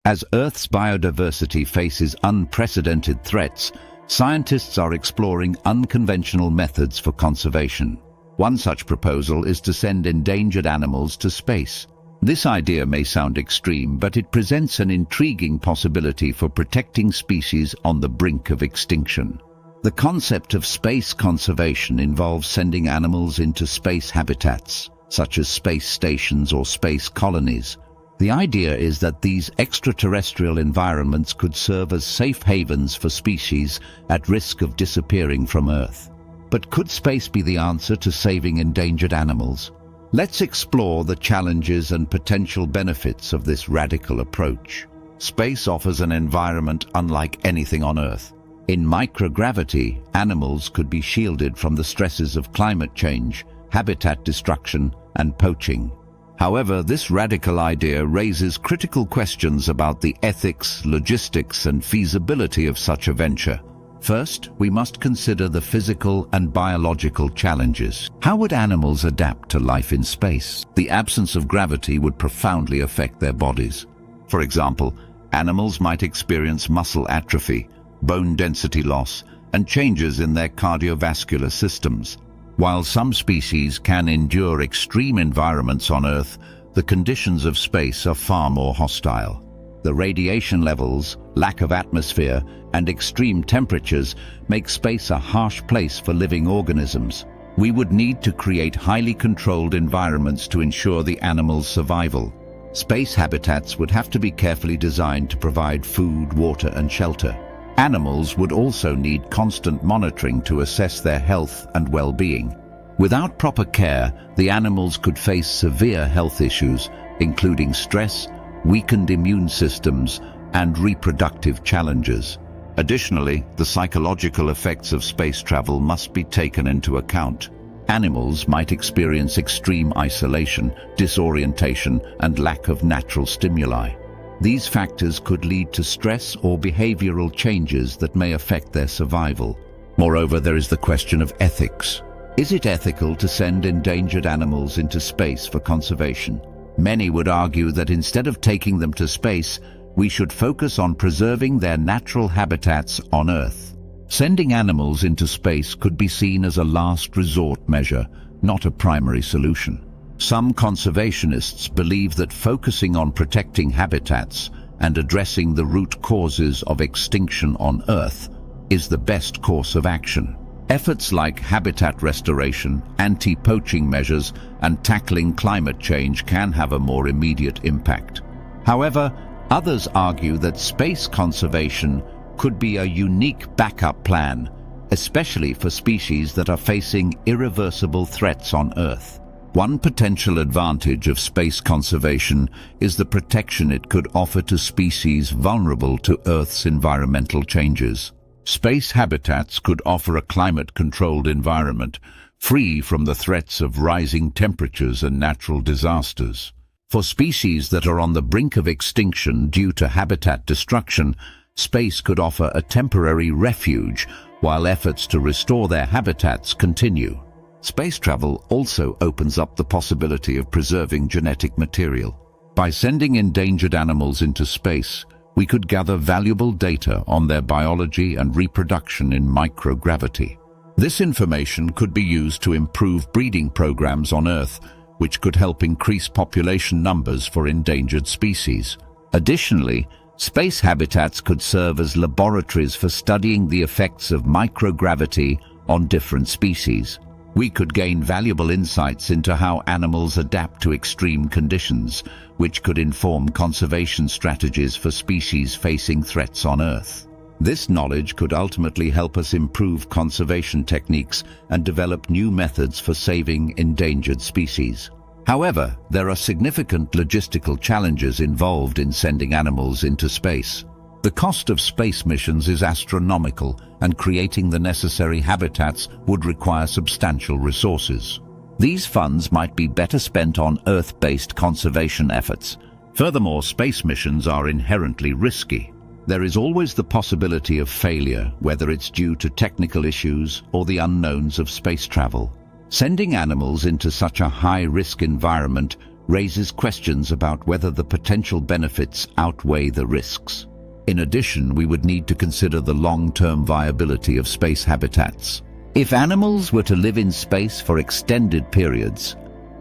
As Earth's biodiversity faces unprecedented threats, scientists are exploring unconventional methods for conservation. One such proposal is to send endangered animals to space. This idea may sound extreme, but it presents an intriguing possibility for protecting species on the brink of extinction. The concept of space conservation involves sending animals into space habitats, such as space stations or space colonies. The idea is that these extraterrestrial environments could serve as safe havens for species at risk of disappearing from Earth. But could space be the answer to saving endangered animals? Let's explore the challenges and potential benefits of this radical approach. Space offers an environment unlike anything on Earth. In microgravity, animals could be shielded from the stresses of climate change, habitat destruction, and poaching. However, this radical idea raises critical questions about the ethics, logistics, and feasibility of such a venture. First, we must consider the physical and biological challenges. How would animals adapt to life in space? The absence of gravity would profoundly affect their bodies. For example, animals might experience muscle atrophy, bone density loss, and changes in their cardiovascular systems. While some species can endure extreme environments on Earth, the conditions of space are far more hostile. The radiation levels, lack of atmosphere, and extreme temperatures make space a harsh place for living organisms. We would need to create highly controlled environments to ensure the animals' survival. Space habitats would have to be carefully designed to provide food, water, and shelter. Animals would also need constant monitoring to assess their health and well-being. Without proper care, the animals could face severe health issues, including stress, weakened immune systems, and reproductive challenges. Additionally, the psychological effects of space travel must be taken into account. Animals might experience extreme isolation, disorientation, and lack of natural stimuli. These factors could lead to stress or behavioral changes that may affect their survival. Moreover, there is the question of ethics. Is it ethical to send endangered animals into space for conservation? Many would argue that instead of taking them to space, we should focus on preserving their natural habitats on Earth. Sending animals into space could be seen as a last resort measure, not a primary solution. Some conservationists believe that focusing on protecting habitats and addressing the root causes of extinction on Earth is the best course of action. Efforts like habitat restoration, anti-poaching measures, and tackling climate change can have a more immediate impact. However, others argue that space conservation could be a unique backup plan, especially for species that are facing irreversible threats on Earth. One potential advantage of space conservation is the protection it could offer to species vulnerable to Earth's environmental changes. Space habitats could offer a climate-controlled environment, free from the threats of rising temperatures and natural disasters. For species that are on the brink of extinction due to habitat destruction, space could offer a temporary refuge while efforts to restore their habitats continue. Space travel also opens up the possibility of preserving genetic material. By sending endangered animals into space, we could gather valuable data on their biology and reproduction in microgravity. This information could be used to improve breeding programs on Earth, which could help increase population numbers for endangered species. Additionally, space habitats could serve as laboratories for studying the effects of microgravity on different species. We could gain valuable insights into how animals adapt to extreme conditions, which could inform conservation strategies for species facing threats on Earth. This knowledge could ultimately help us improve conservation techniques and develop new methods for saving endangered species. However, there are significant logistical challenges involved in sending animals into space. The cost of space missions is astronomical, and creating the necessary habitats would require substantial resources. These funds might be better spent on Earth-based conservation efforts. Furthermore, space missions are inherently risky. There is always the possibility of failure, whether it's due to technical issues or the unknowns of space travel. Sending animals into such a high-risk environment raises questions about whether the potential benefits outweigh the risks. In addition, we would need to consider the long-term viability of space habitats. If animals were to live in space for extended periods,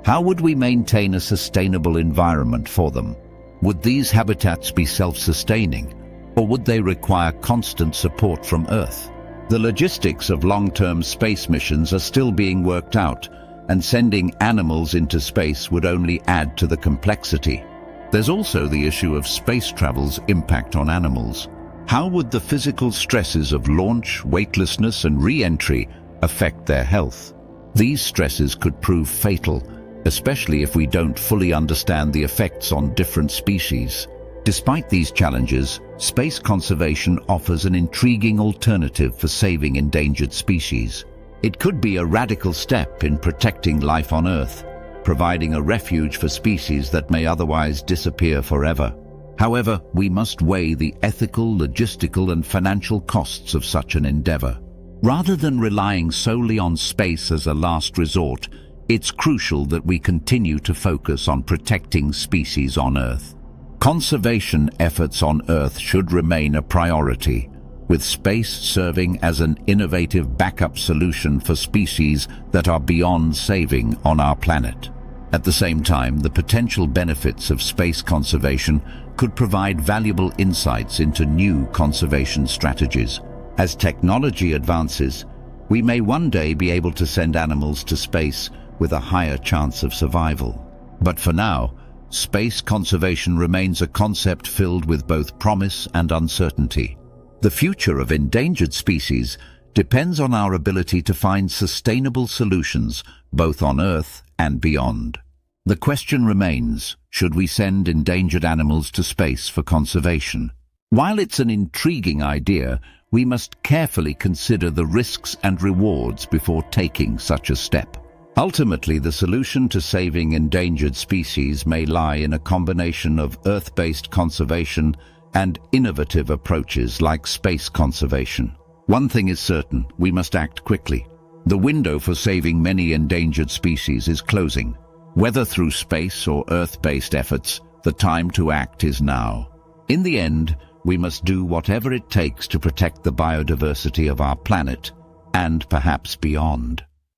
how would we maintain a sustainable environment for them? Would these habitats be self-sustaining, or would they require constant support from Earth? The logistics of long-term space missions are still being worked out, and sending animals into space would only add to the complexity. There's also the issue of space travel's impact on animals. How would the physical stresses of launch, weightlessness, and re-entry affect their health? These stresses could prove fatal, especially if we don't fully understand the effects on different species. Despite these challenges, space conservation offers an intriguing alternative for saving endangered species. It could be a radical step in protecting life on Earth, providing a refuge for species that may otherwise disappear forever. However, we must weigh the ethical, logistical, and financial costs of such an endeavor. Rather than relying solely on space as a last resort, it's crucial that we continue to focus on protecting species on Earth. Conservation efforts on Earth should remain a priority, with space serving as an innovative backup solution for species that are beyond saving on our planet. At the same time, the potential benefits of space conservation could provide valuable insights into new conservation strategies. As technology advances, we may one day be able to send animals to space with a higher chance of survival. But for now, space conservation remains a concept filled with both promise and uncertainty. The future of endangered species depends on our ability to find sustainable solutions both on Earth and beyond. The question remains, should we send endangered animals to space for conservation? While it's an intriguing idea, we must carefully consider the risks and rewards before taking such a step. Ultimately, the solution to saving endangered species may lie in a combination of Earth-based conservation and innovative approaches like space conservation. One thing is certain, we must act quickly. The window for saving many endangered species is closing. Whether through space or Earth-based efforts, the time to act is now. In the end, we must do whatever it takes to protect the biodiversity of our planet and perhaps beyond.